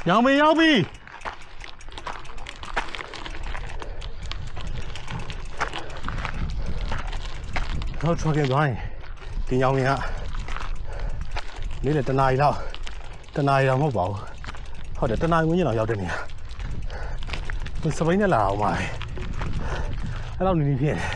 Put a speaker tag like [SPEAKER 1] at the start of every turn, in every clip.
[SPEAKER 1] ညောင်မင်းရောက်ပြီနောက်ထွက်ခဲ့သွားရင်ဒီညောင်မင်းကနေ့လေတနားရီလောက်မဟုတ်ပါဘူးဟုတ်တယ်တနားရီဝန်းကျင်လောက်ရောက်တဲ့နေရာစပိန်နဲ့လာအောင်ပါအဲ့လောက်နေဖြစ်တယ်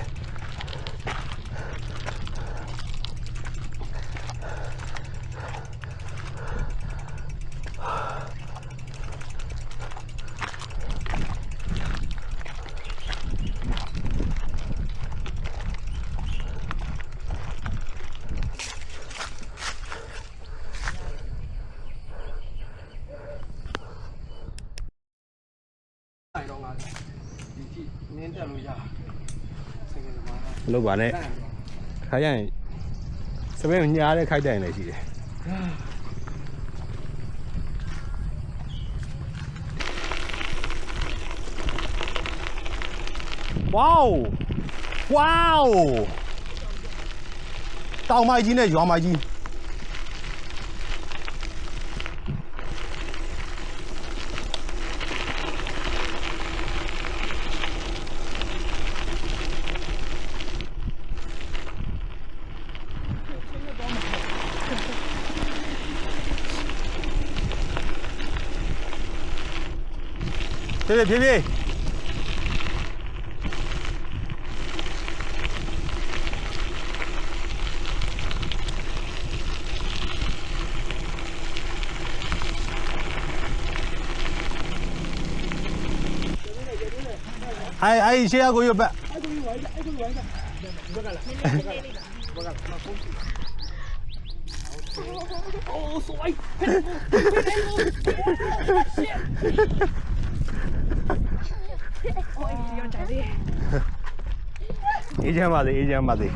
[SPEAKER 1] မလုပ်ပါနဲ့ခါရရင်စပင်းကိုညားတဲ့ခိုက်တိုင်လည်းရှိတယ်ဝေါတောင်မကြီးနဲ့ရွာမကြီးဖြည်းဖြည်းအဲ့ရှေ့ကိုရပတ်哦，所谓。အေးချမ်းပါစေအေးချမ်းပါစေ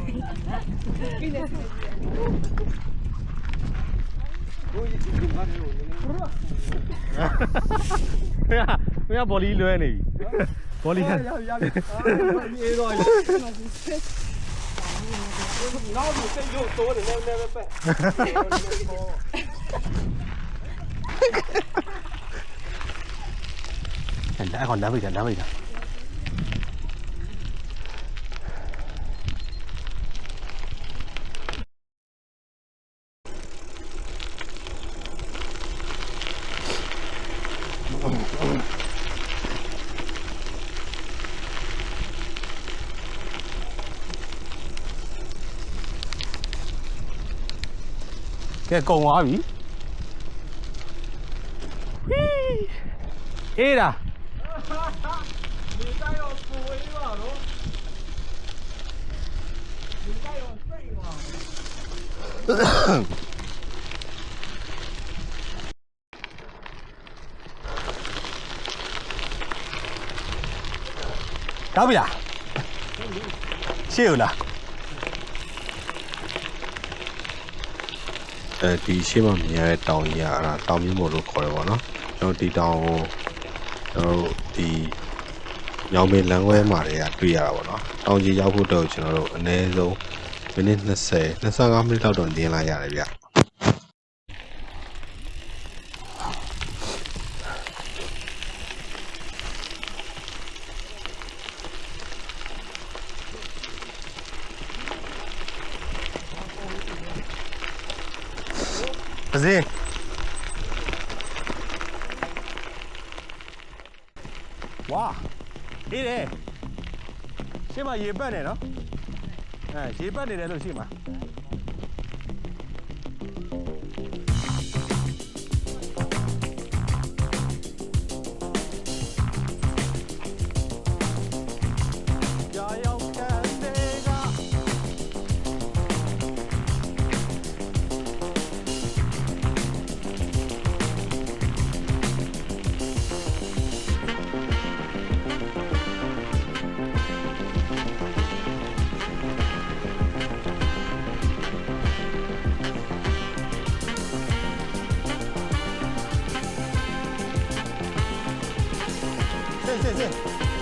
[SPEAKER 1] မင်းဘောလီလွဲနေပြီဘောလီအေးတော့နောက်ဒီစိတ်ရုပ်တိုးတယ်လည်းပဲပဲအဲ့ကောင်ဒါမိတာကဲကုန်သွားပြီအေးလား你再要补一把喽，你再要睡嘛。搞不啦？笑啦。ဒီရှေ့မှာမြင်ရတဲ့တောင်ကြီးကအဲ့ဒါတောင်မြင့်မို့လို့ခေါ်တယ်ပေါ့နော်ကျွန်တော်ဒီတောင်ကိုကျွန်တော်တို့ဒီညောင်ပင်လမ်းခွဲမှာတွေကတွေ့ရတာပေါ့နော်တောင်ကြီးရောက်ဖို့တော့ကျွန်တော်တို့အနည်းဆုံးမိနစ်25မိနစ်လောက်တော့နင်းလိုက်ရတယ်ဗျပါစေဝါအေးတယ်ရှေ့မှာရေပတ်နေနော်ရေပတ်နေတယ်လို့ရှေ့မှာ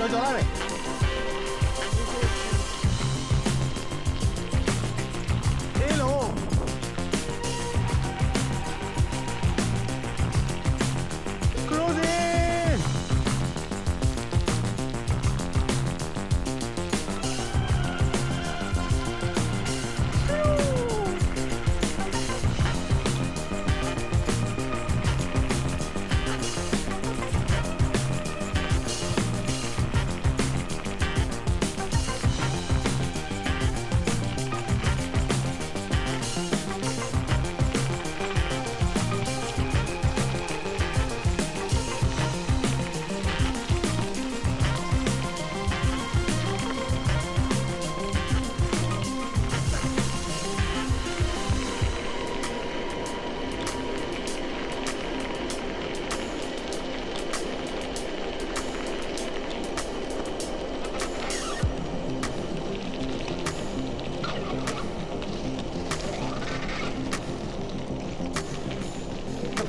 [SPEAKER 1] 走了没？黑龙。Crow。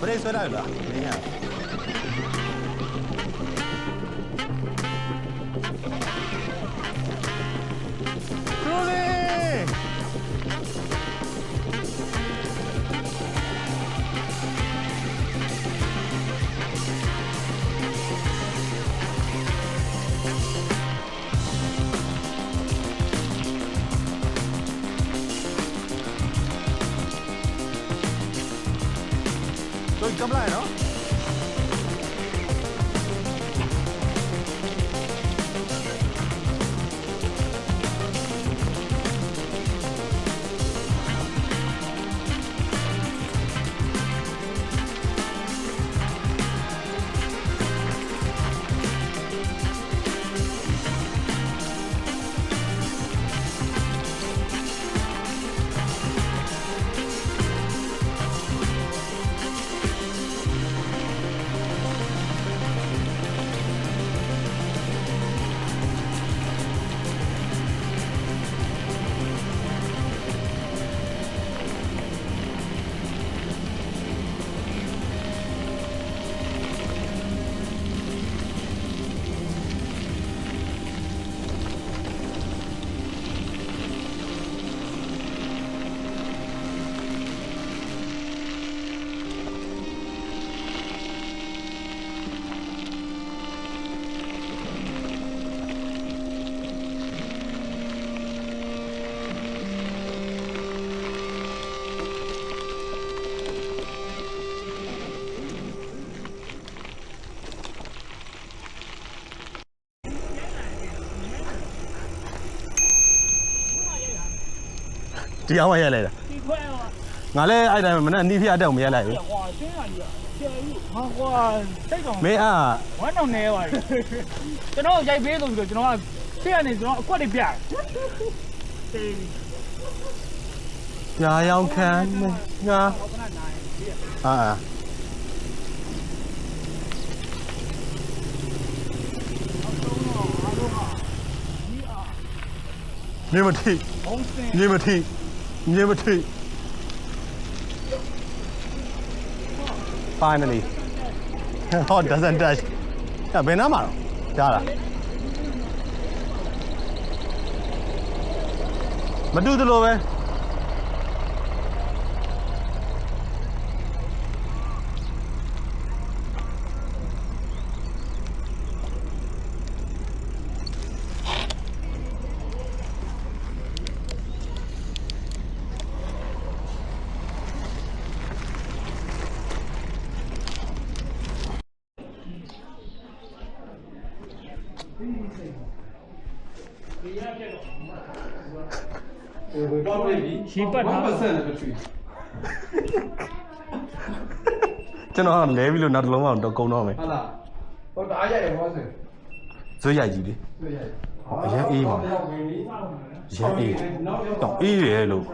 [SPEAKER 2] ဘရိတ်ဆွဲလိုက်လားမင်းရခရိုလီတို့ကပ်လိုက်နော်ဒီအောင်မရက်လိုက်တာငါလည်းအဲ့တိုင်းမနဲ့အနီးဖျားတက်မရက်လိုက်ဘူး
[SPEAKER 3] ကွာရှင်းရကြီးကျယ်ကြီးဟာကွာတိတ်ကောင်
[SPEAKER 2] မင်းအား
[SPEAKER 3] ဝမ်းတော့နေပါလေကျွန်တော်ရိုက်ပေးလို့ဆိုတော့ကျွန်တော်ကရှေ့ကနေကျွန်တော်အကွက်တွေပြတယ်တေး
[SPEAKER 2] ညာရောင်ခံငါမြေမထိမြေမထိမြေမထိ finally oh doesn't touch ဘယ်နားမှာတော့ကြားလားမတူသလိုပဲ
[SPEAKER 3] ရှင်းပတ်တာ
[SPEAKER 2] ကျွန်တော်လဲပြီးလို့နောက်တစ်လုံးမှတော့ကုန်းတော့မယ်
[SPEAKER 4] ဟုတ်လားဟိုတအားရတယ်ဘောဆို
[SPEAKER 2] ဇွတ်ရိုက်ကြီးလေ
[SPEAKER 4] ဆွေးရတယ်
[SPEAKER 2] အရင်အေးပါရန်အေးတော့အေးရဲလို့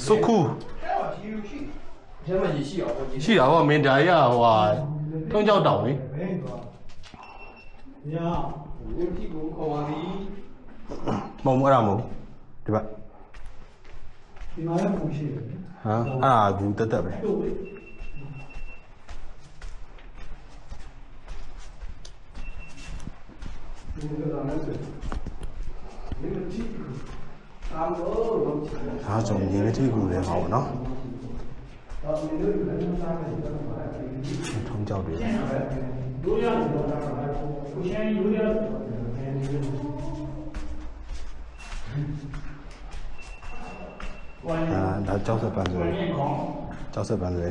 [SPEAKER 2] So cool
[SPEAKER 4] ကျမကြီးရှိအောင်ပေါ့ကြီး
[SPEAKER 2] ရှိတာဟောမင်းဒါကြီးကဟိုဟာထုံးကြောက်တောင်လေ
[SPEAKER 4] ညာဒီတိကိုခေါ်ပါသည်
[SPEAKER 2] မုံအဲ့ဒါမုံဒီဘက်
[SPEAKER 4] ဒီမှာလည်းပုံရှိတယ်
[SPEAKER 2] ဟမ်အဲ့ဒါဘူးတက်တက်ပဲအားကြောင့်မြေမထိကူလည်းဟောပါနော်ထုံးကြောက်တွေဒါကြောက်စပန်ဆိုကြောက်စပန်ဆို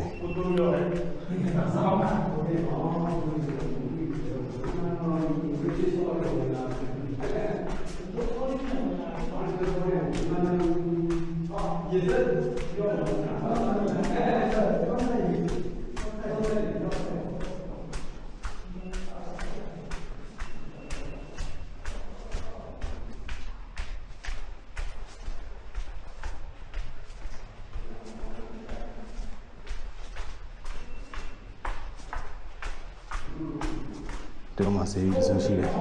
[SPEAKER 2] ဒီမှာဆေးပြီးဆိုရှိတယ်ဒ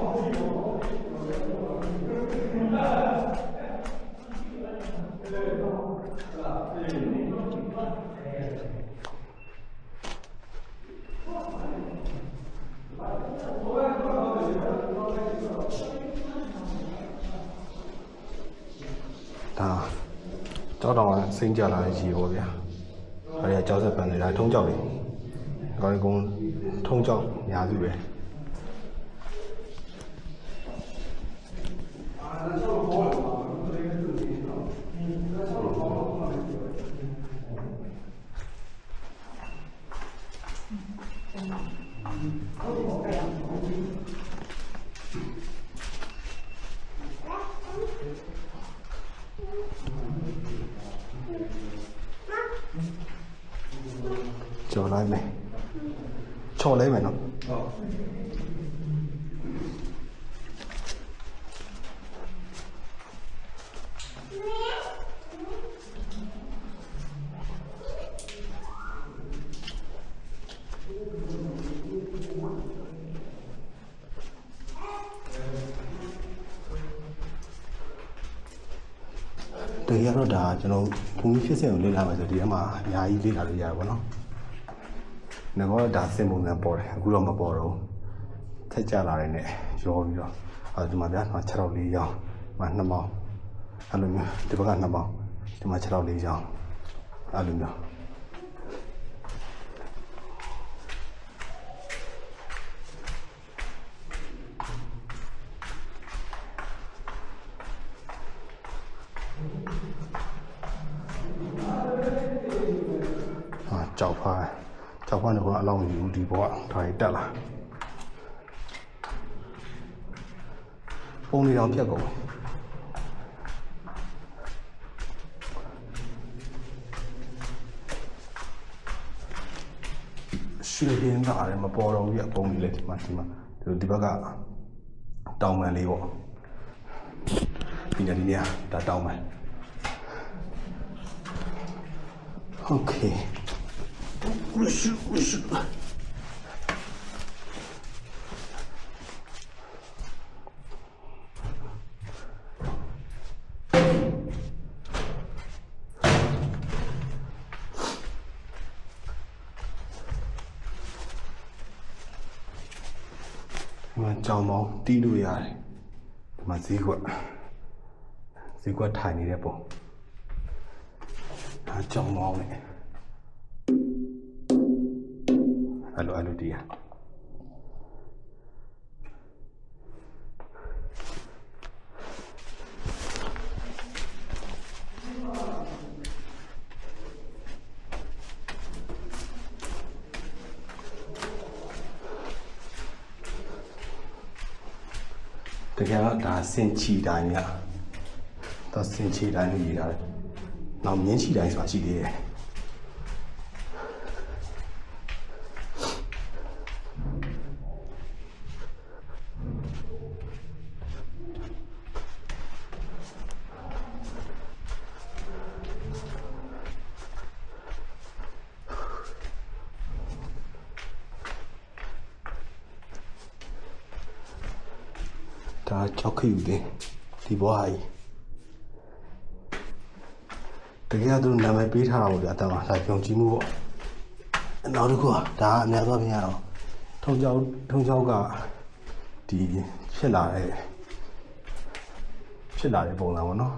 [SPEAKER 2] ါကြောက်တော့စိမ့်ကြလာတဲ့ကြီးပေါ့ဗျာအဲ့ဒါကြောက်စက်ပန်နေတာထုံးကြောက်တယ်ကောင်းကုန်းထုံးကြောက်အများစုပဲကျော်လိုက်မယ်ချော်လိုက်မယ်နော်ဟုတ်တကယ်တော့ဒါကျွန်တော်ဘုံဖြစ်စဉ်ကိုလေ့လာမယ်ဆိုဒီအမှာအများကြီးလေ့လာလို့ရတယ်ပေါ့နော်ငါကဒါစင်ပုံစံပေါ်တယ်အခုတော့မပေါ်တော့ထက်ကြလာတယ်နဲ့ရောပြီးတော့အဲဒီမှာဗျာ6တော့4ရောင်းမှာ2မောင်းအဲ့လိုမျိုးဒီဘက်က2မောင်းဒီမှာ6တော့4ရောင်းအဲ့လိုမျိုးကြောက်ဖားနေကအလောင်းယူဒီဘောကဒါရီတက်လာပုံလေးတောင်ပြက်ကုန်ရှင်းရင်းကလည်းမပေါ်တော့ဘူးပြပုံလေးလေဒီမှာဒီဘက်ကတောင်ပန်လေးပေါ့ဒီနေရာဒါတောင်ပန်โอเคဝရှုမှာကြောင်မောင်းတီးလို့ရတယ်ဒီမှာဈေးကွက်ထိုင်နေတဲ့ပုံဒါကြောင်မောင်းနဲ့အဲ့လိုတီးရတကယ်တော့ဒါစင်ချီတိုင်းကဒါစင်ချီတိုင်းလို့ရေးရတယ်။နောက်မြင်းချီတိုင်းဆိုတာရှိသေးတယ်။ဒါကြောက်ခယူတယ်ဒီဘွားကြီးတကယ်တော့နာမည်ပေးထားတာပေါ့ဗျာအတမဒါယုံကြည်မှုပေါ့နောက်တစ်ခုကဒါအများဆုံးပြင်ရတော့ထုံချောင်းကဒီဖြစ်လာတဲ့ပုံစံပေါ့နော်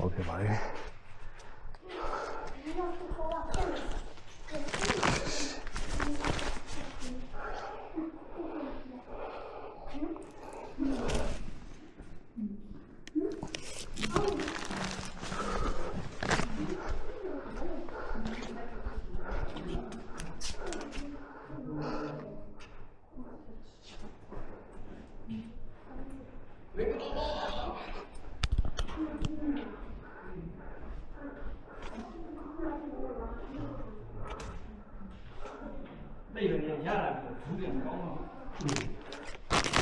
[SPEAKER 2] Okay, bye.
[SPEAKER 4] က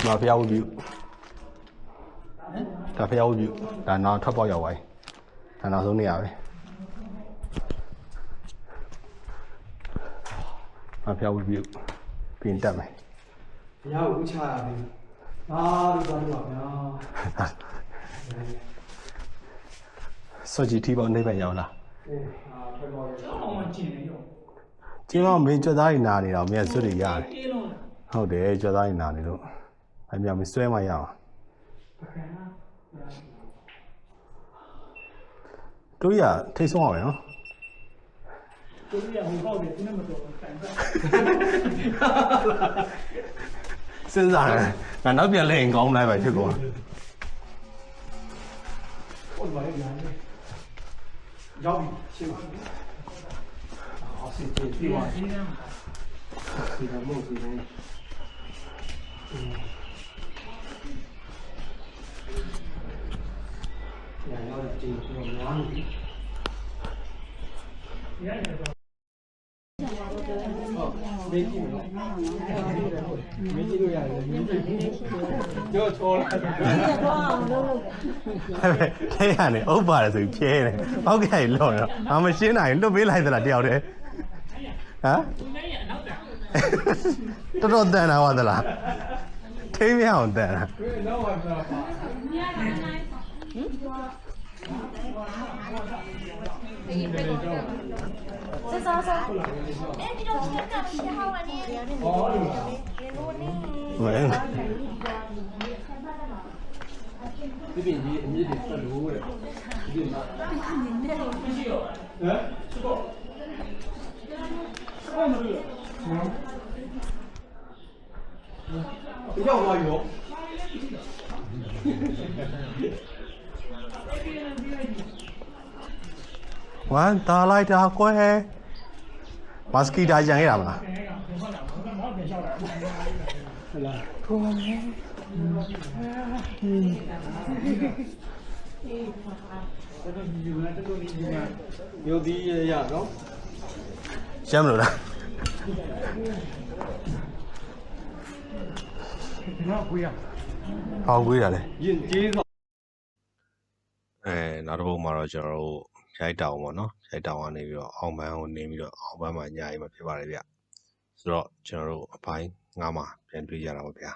[SPEAKER 2] မှာဖျားဝပြုဒါဖျားဝပြုဒါနောက်ထွက်ပေါက်ရောက်ပါပြီဒါနောက်ဆုံးနေရပဲမှာဖျားဝပြုပြင်တက်မယ်
[SPEAKER 4] ဘုရားကိုဥချရပြီဟာလို့ပြောလို့ပါဗျာ
[SPEAKER 2] စောကြည့်ထီပေါနေပဲရောက်လာ
[SPEAKER 4] အေးဟာထွက်ပေါ်ရ
[SPEAKER 3] ကျောင်းအောင်ကျင်နေရော
[SPEAKER 2] ကျင်းတော့မင်းကြွသားကြီးနာနေတော့မင်းစွတ်တွေရတယ်
[SPEAKER 3] တေးလုံး
[SPEAKER 2] ဟုတ်တယ်ကြွသားကြီးနာနေလို့အမြောင်မစွဲမှရအောင်
[SPEAKER 3] ပကံနာ
[SPEAKER 2] တို့ရထိတ်ဆုံးအောင်နော်
[SPEAKER 3] တို့ရဟိုဘောက်တယ်သူနဲ့မတော်ဘူးတိုင်ပတ်
[SPEAKER 2] စဉ်းစားတယ်ငါနောက်ပြန်လဲရင်ကောင်းလိုက်ပါဖြစ်ကုန်
[SPEAKER 4] ဟုတ်ပါရဲ့ဗျာရောက်ပြီရှင်းပါအော်စစ်စစ်ပြီးပါ
[SPEAKER 3] ဒီနေ့
[SPEAKER 4] ဒီကမို့ဒီနေ့ညာရောက်ကြည့်ပြီးတော့များနေပြီ
[SPEAKER 3] ရတယ်တော့
[SPEAKER 4] မေးကြည့်မလို့မေးကြည့်လို့ရတယ်မေးကြည့်ကြောချောလာတယ်
[SPEAKER 2] ထဲရနေဥပ်ပါတယ်ဆိုပြီးဖြဲတယ်ပောက်ကဲလော့တော့ငါမရှင်းနိုင်လွတ်ပေးလိုက်သလားတယောက်တည်းဟမ်
[SPEAKER 3] သူလည်းရနောက်တာ
[SPEAKER 2] တော်တော်တန်တာဟုတ်သလားထိမရအောင်တန်တာ
[SPEAKER 4] ဘယ်တော့မှမပါ
[SPEAKER 5] 这啥啥？哎，你这这个皮好玩的，
[SPEAKER 4] 哦
[SPEAKER 5] 别录呢。
[SPEAKER 2] မင်း
[SPEAKER 4] ဒီပြင်ကြီးအမြင့်တွေဆက်လို့တဲ့ဒီမှာ
[SPEAKER 3] မရှိရော
[SPEAKER 4] ဟမ်
[SPEAKER 3] စကောစကောမလို့
[SPEAKER 4] ရောက်သွားရော
[SPEAKER 2] ဝမ်တာလိုက်တာကွယ်မစကီတာကြံခဲ့တာမလား
[SPEAKER 3] အဲကဟုတ်လားဘာမှမပြောတာ
[SPEAKER 4] ဟုတ်လားယုတ်ဒီရနော်
[SPEAKER 2] ရှမ်းမလို့လား
[SPEAKER 3] နော်ကိုရ
[SPEAKER 2] ဟောင်းကွေးတာလေ
[SPEAKER 4] ရင်ကျေးစွာ
[SPEAKER 1] နောက်တစ်ပုတ်မှာတော့ကျွန်တော်တို့ရိုက်တောင်ပေါ့နော်ရိုက်တောင်ကနေပြီးတော့အောင်ပန်းကိုနေပြီးတော့အောင်ပန်းမှာညရေးမှာဖြစ်ပါတယ်ဗျဆိုတော့ကျွန်တော်တို့အပိုင်း9မှာပြန်တွေ့ကြတာပါဗျာ